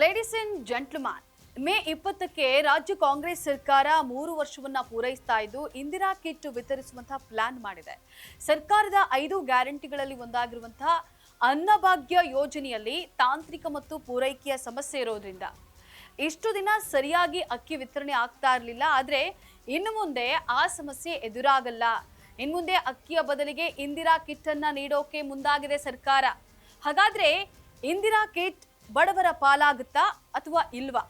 Ladies and gentleman, May 20ಕ್ಕೆ ರಾಜ್ಯ ಕಾಂಗ್ರೆಸ್ ಸರ್ಕಾರ 3 ವರ್ಷವನ್ನ ಪೂರೈಸ್ತಾ ಇದ್ದು ಇಂದಿರಾ ಕಿಟ್ ವಿತರಿಸುವಂತಹ ಪ್ಲಾನ್ ಮಾಡಿದೆ. ಸರ್ಕಾರದ 5 ಗ್ಯಾರಂಟಿಗಳಲ್ಲಿ ಒಂದಾಗಿರುವಂತಹ ಅನ್ನಭಾಗ್ಯ ಯೋಜನೆಯಲ್ಲಿ ತಾಂತ್ರಿಕ ಮತ್ತು ಪೂರೈಕೆಯ ಸಮಸ್ಯೆ ಇರೋದ್ರಿಂದ ಇಷ್ಟು ದಿನ ಸರಿಯಾಗಿ ಅಕ್ಕಿ ವಿತರಣೆ ಆಗ್ತಾ ಇರಲಿಲ್ಲ. ಆದರೆ ಇನ್ನು ಮುಂದೆ ಆ ಸಮಸ್ಯೆ ಎದುರಾಗಲ್ಲ. ಇನ್ನು ಮುಂದೆ ಅಕ್ಕಿಯ ಬದಲಿಗೆ ಇಂದಿರಾ ಕಿಟ್ ಅನ್ನ ನೀಡೋಕೆ ಮುಂದಾಗಿದೆ ಸರ್ಕಾರ. ಹಾಗಾದ್ರೆ ಇಂದಿರಾ ಕಿಟ್ ಬಡವರ ಪಾಲಾಗುತ್ತಾ ಅಥವಾ ಇಲ್ವಾ?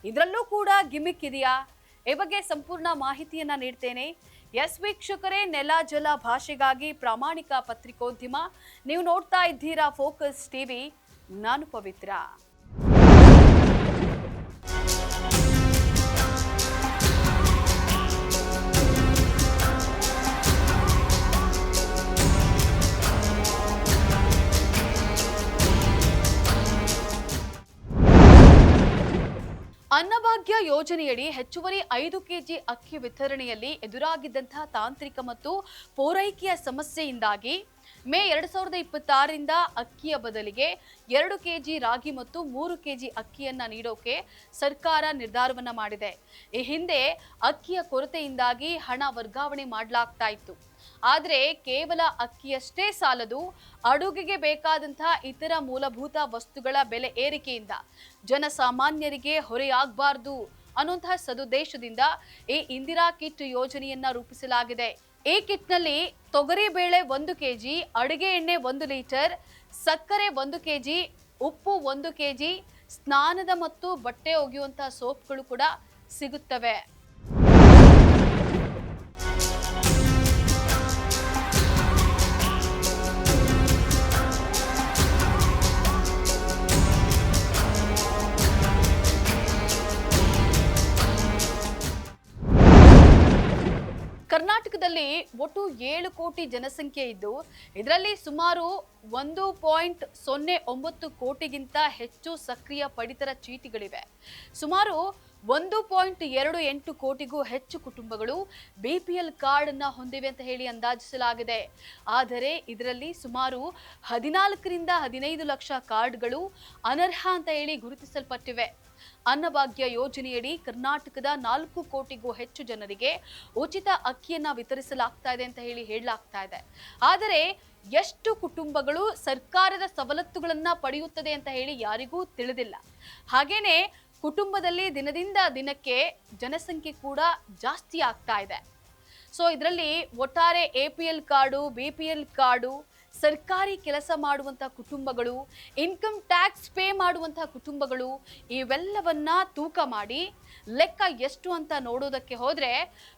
ಇದರಲ್ಲೂ ಕೂಡ ಗಿಮಿಕ್ ಇದೆಯಾ? ಈ ಬಗ್ಗೆ ಸಂಪೂರ್ಣ ಮಾಹಿತಿಯನ್ನ ನೀಡ್ತೇನೆ. ಎಸ್ ವೀಕ್ಷಕರೇ, ನೆಲ ಜಲ ಭಾಷೆಗಾಗಿ ಪ್ರಾಮಾಣಿಕ ಪತ್ರಿಕೋದ್ಯಮ. ನೀವು ನೋಡ್ತಾ ಇದ್ದೀರಾ ಫೋಕಸ್ ಟಿವಿ. ನಾನು ಪವಿತ್ರ. ಅನ್ನಭಾಗ್ಯ ಯೋಜನೆಯಡಿ ಹೆಚ್ಚುವರಿ 5 ಕೆಜಿ ಅಕ್ಕಿ ವಿತರಣೆಯಲ್ಲಿ ಎದುರಾಗಿದ್ದಂತಹ ತಾಂತ್ರಿಕ ಮತ್ತು ಪೂರೈಕೆಯ ಸಮಸ್ಯೆಯಿಂದಾಗಿ ಮೇ 2026ರಿಂದ ಅಕ್ಕಿಯ ಬದಲಿಗೆ 2 ಕೆಜಿ ರಾಗಿ ಮತ್ತು 3 ಕೆಜಿ ಅಕ್ಕಿಯನ್ನ ನೀಡೋಕೆ ಸರ್ಕಾರ ನಿರ್ಧಾರವನ್ನ ಮಾಡಿದೆ. ಈ ಹಿಂದೆ ಅಕ್ಕಿಯ ಕೊರತೆಯಿಂದಾಗಿ ಹಣ ವರ್ಗಾವಣೆ ಮಾಡಲಾಗ್ತಾ ಇತ್ತು. ಆದರೆ ಕೇವಲ ಅಕ್ಕಿಯಷ್ಟೇ ಸಾಲದು, ಅಡುಗೆಗೆ ಬೇಕಾದಂತಹ ಇತರ ಮೂಲಭೂತ ವಸ್ತುಗಳ ಬೆಲೆ ಏರಿಕೆಯಿಂದ ಜನಸಾಮಾನ್ಯರಿಗೆ ಹೊರೆಯಾಗಬಾರದು ಅನ್ನುವಂತಹ ಸದುದ್ದೇಶದಿಂದ ಈ ಇಂದಿರಾ ಕಿಟ್ ಯೋಜನೆಯನ್ನ ರೂಪಿಸಲಾಗಿದೆ. ಈ ಕಿಟ್ನಲ್ಲಿ ತೊಗರಿ ಬೇಳೆ 1 ಕೆಜಿ, ಅಡುಗೆ ಎಣ್ಣೆ 1 ಲೀಟರ್, ಸಕ್ಕರೆ 1 ಕೆಜಿ, ಉಪ್ಪು 1 ಕೆಜಿ, ಸ್ನಾನದ ಮತ್ತು ಬಟ್ಟೆ ಒಗೆಯುವಂತಹ ಸೋಪ್ಗಳು ಕೂಡ ಸಿಗುತ್ತವೆ. ಕರ್ನಾಟಕದಲ್ಲಿ ಒಟ್ಟು 7 ಕೋಟಿ ಜನಸಂಖ್ಯೆ ಇದ್ದು ಇದರಲ್ಲಿ ಸುಮಾರು 1.09 ಕೋಟಿಗಿಂತ ಹೆಚ್ಚು ಸಕ್ರಿಯ ಪಡಿತರ ಚೀಟಿಗಳಿವೆ. ಸುಮಾರು 1.28 ಕೋಟಿಗೂ ಹೆಚ್ಚು ಕುಟುಂಬಗಳು ಬಿಪಿಎಲ್ ಕಾರ್ಡ್ ಅನ್ನ ಹೊಂದಿವೆ ಅಂತ ಹೇಳಿ ಅಂದಾಜಿಸಲಾಗಿದೆ. ಆದರೆ ಇದರಲ್ಲಿ ಸುಮಾರು 14ರಿಂದ 15 ಲಕ್ಷ ಕಾರ್ಡ್ಗಳು ಅನರ್ಹ ಅಂತ ಹೇಳಿ ಗುರುತಿಸಲ್ಪಟ್ಟಿವೆ. ಅನ್ನಭಾಗ್ಯ ಯೋಜನೆಯಡಿ ಕರ್ನಾಟಕದ 4 ಕೋಟಿಗೂ ಹೆಚ್ಚು ಜನರಿಗೆ ಉಚಿತ ಅಕ್ಕಿಯನ್ನ ವಿತರಿಸಲಾಗ್ತಾ ಇದೆ ಅಂತ ಹೇಳಲಾಗ್ತಾ ಇದೆ. ಆದರೆ ಎಷ್ಟು ಕುಟುಂಬಗಳು ಸರ್ಕಾರದ ಸವಲತ್ತುಗಳನ್ನ ಪಡೆಯುತ್ತದೆ ಅಂತ ಹೇಳಿ ಯಾರಿಗೂ ತಿಳಿದಿಲ್ಲ. ಹಾಗೇನೆ ಕುಟುಂಬದಲ್ಲಿ ದಿನದಿಂದ ದಿನಕ್ಕೆ ಜನಸಂಖ್ಯೆ ಕೂಡ ಜಾಸ್ತಿ ಆಗ್ತಾ ಇದೆ. ಸೊ ಇದರಲ್ಲಿ ಒಟ್ಟಾರೆ ಎಪಿಎಲ್ ಕಾರ್ಡು, ಬಿಪಿಎಲ್ ಕಾರ್ಡು, ಸರ್ಕಾರಿ ಕೆಲಸ ಮಾಡುವಂತಹ ಕುಟುಂಬಗಳು, ಇನ್ಕಮ್ ಟ್ಯಾಕ್ಸ್ ಪೇ ಮಾಡುವಂತಹ ಕುಟುಂಬಗಳು, ಇವೆಲ್ಲವನ್ನ ತೂಕ ಮಾಡಿ ಲೆಕ್ಕ ಎಷ್ಟು ಅಂತ ನೋಡೋದಕ್ಕೆ ಹೋದ್ರೆ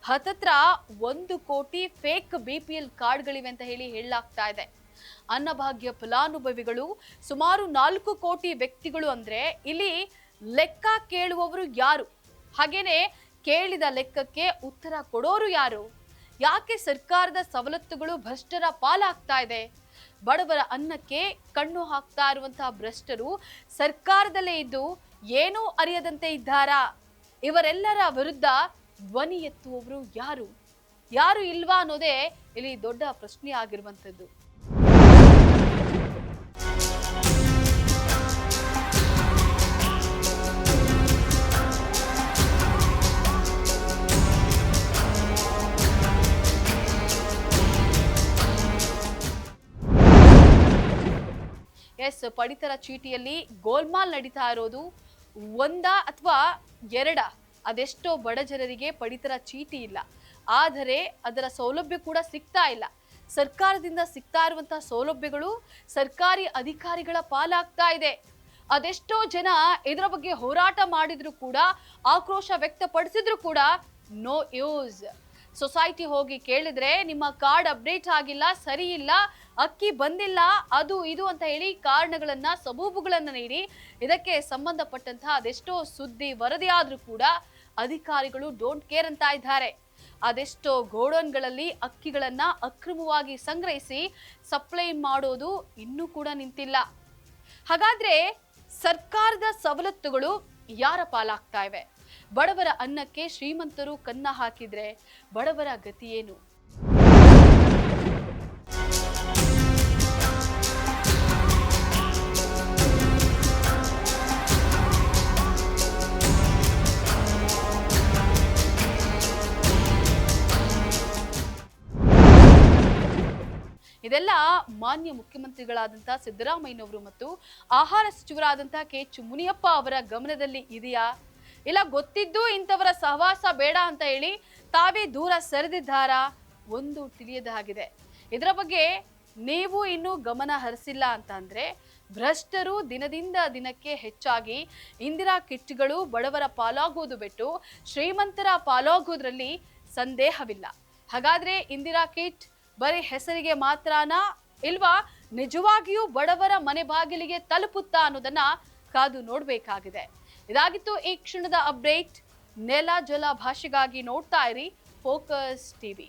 ಹತ್ತತ್ರ 1 ಕೋಟಿ ಫೇಕ್ ಬಿಪಿಎಲ್ ಕಾರ್ಡ್ಗಳಿವೆ ಅಂತ ಹೇಳಲಾಗ್ತಾ ಇದೆ. ಅನ್ನಭಾಗ್ಯ ಫಲಾನುಭವಿಗಳು ಸುಮಾರು 4 ಕೋಟಿ ವ್ಯಕ್ತಿಗಳು. ಅಂದ್ರೆ ಇಲ್ಲಿ ಲೆಕ್ಕ ಕೇಳುವವರು ಯಾರು? ಹಾಗೇನೆ ಕೇಳಿದ ಲೆಕ್ಕಕ್ಕೆ ಉತ್ತರ ಕೊಡೋರು ಯಾರು? ಯಾಕೆ ಸರ್ಕಾರದ ಸವಲತ್ತುಗಳು ಭ್ರಷ್ಟರ ಪಾಲಾಗ್ತಾ ಇದೆ? ಬಡವರ ಅನ್ನಕ್ಕೆ ಕಣ್ಣು ಹಾಕ್ತಾ ಇರುವಂತಹ ಭ್ರಷ್ಟರು ಸರ್ಕಾರದಲ್ಲೇ ಇದ್ದು ಏನೂ ಅರಿಯದಂತೆ ಇದ್ದಾರಾ? ಇವರೆಲ್ಲರ ವಿರುದ್ಧ ಧ್ವನಿ ಎತ್ತುವವರು ಯಾರು? ಯಾರು ಇಲ್ವಾ ಅನ್ನೋದೇ ಇಲ್ಲಿ ದೊಡ್ಡ ಪ್ರಶ್ನೆ ಆಗಿರುವಂತದ್ದು. ಎಸ್, ಪಡಿತರ ಚೀಟಿಯಲ್ಲಿ ಗೋಲ್ಮಾಲ್ ನಡೀತಾ ಇರೋದು 1 ಅಥವಾ 2, ಅದೆಷ್ಟೋ ಬಡ ಜನರಿಗೆ ಪಡಿತರ ಚೀಟಿ ಇಲ್ಲ, ಆದರೆ ಅದರ ಸೌಲಭ್ಯ ಕೂಡ ಸಿಗ್ತಾ ಇಲ್ಲ. ಸರ್ಕಾರದಿಂದ ಸಿಗ್ತಾ ಇರುವಂತಹ ಸೌಲಭ್ಯಗಳು ಸರ್ಕಾರಿ ಅಧಿಕಾರಿಗಳ ಪಾಲಾಗ್ತಾ ಇದೆ. ಅದೆಷ್ಟೋ ಜನ ಇದರ ಬಗ್ಗೆ ಹೋರಾಟ ಮಾಡಿದ್ರು ಕೂಡ, ಆಕ್ರೋಶ ವ್ಯಕ್ತಪಡಿಸಿದ್ರು ಕೂಡ ನೋ ಯೂಸ್. ಸೊಸೈಟಿ ಹೋಗಿ ಕೇಳಿದ್ರೆ ನಿಮ್ಮ ಕಾರ್ಡ್ ಅಪ್ಡೇಟ್ ಆಗಿಲ್ಲ, ಸರಿ ಇಲ್ಲ, ಅಕ್ಕಿ ಬಂದಿಲ್ಲ, ಅದು ಇದು ಅಂತ ಹೇಳಿ ಕಾರಣಗಳನ್ನ, ಸಬೂಬುಗಳನ್ನ ನೀಡಿ ಇದಕ್ಕೆ ಸಂಬಂಧಪಟ್ಟಂತಹ ಅದೆಷ್ಟೋ ಸುದ್ದಿ ವರದಿ ಆದ್ರೂ ಕೂಡ ಅಧಿಕಾರಿಗಳು ಡೋಂಟ್ ಕೇರ್ ಅಂತ ಇದ್ದಾರೆ. ಅದೆಷ್ಟೋ ಗೋಡೌನ್ಗಳಲ್ಲಿ ಅಕ್ಕಿಗಳನ್ನ ಅಕ್ರಮವಾಗಿ ಸಂಗ್ರಹಿಸಿ ಸಪ್ಲೈ ಮಾಡೋದು ಇನ್ನೂ ಕೂಡ ನಿಂತಿಲ್ಲ. ಹಾಗಾದ್ರೆ ಸರ್ಕಾರದ ಸವಲತ್ತುಗಳು ಯಾರ ಪಾಲಾಗ್ತಾ ಇವೆ? ಬಡವರ ಅನ್ನಕ್ಕೆ ಶ್ರೀಮಂತರು ಕನ್ನ ಹಾಕಿದ್ರೆ ಬಡವರ ಗತಿ ಏನು? ಇದೆಲ್ಲ ಮಾನ್ಯ ಮುಖ್ಯಮಂತ್ರಿಗಳಾದಂತಹ ಸಿದ್ದರಾಮಯ್ಯನವರು ಮತ್ತು ಆಹಾರ ಸಚಿವರಾದಂತಹ ಕೆ.ಎಚ್. ಮುನಿಯಪ್ಪ ಅವರ ಗಮನದಲ್ಲಿ ಇದೆಯಾ, ಇಲ್ಲ ಗೊತ್ತಿದ್ದು ಇಂಥವರ ಸಹವಾಸ ಬೇಡ ಅಂತ ಹೇಳಿ ತಾವೇ ದೂರ ಸರಿದಿದ್ದಾರಾ, ಒಂದು ತಿಳಿಯದಾಗಿದೆ. ಇದರ ಬಗ್ಗೆ ನೀವು ಇನ್ನೂ ಗಮನ ಹರಿಸಿಲ್ಲ ಅಂತ ಅಂದ್ರೆ ಭ್ರಷ್ಟರು ದಿನದಿಂದ ದಿನಕ್ಕೆ ಹೆಚ್ಚಾಗಿ ಇಂದಿರಾ ಕಿಟ್ಗಳು ಬಡವರ ಪಾಲಾಗುವುದು ಬಿಟ್ಟು ಶ್ರೀಮಂತರ ಪಾಲಾಗುವುದರಲ್ಲಿ ಸಂದೇಹವಿಲ್ಲ. ಹಾಗಾದ್ರೆ ಇಂದಿರಾ ಕಿಟ್ ಬರೀ ಹೆಸರಿಗೆ ಮಾತ್ರನಾ, ಇಲ್ವಾ ನಿಜವಾಗಿಯೂ ಬಡವರ ಮನೆ ಬಾಗಿಲಿಗೆ ತಲುಪುತ್ತಾ ಅನ್ನೋದನ್ನ ಕಾದು ನೋಡ್ಬೇಕಾಗಿದೆ. ಇದಾಗಿತ್ತು ಈ ಕ್ಷಣದ ಅಪ್ಡೇಟ್. ನೆಲ ಜಲ ಭಾಷೆಗಾಗಿ ನೋಡ್ತಾ ಇರಿ ಫೋಕಸ್ ಟಿವಿ.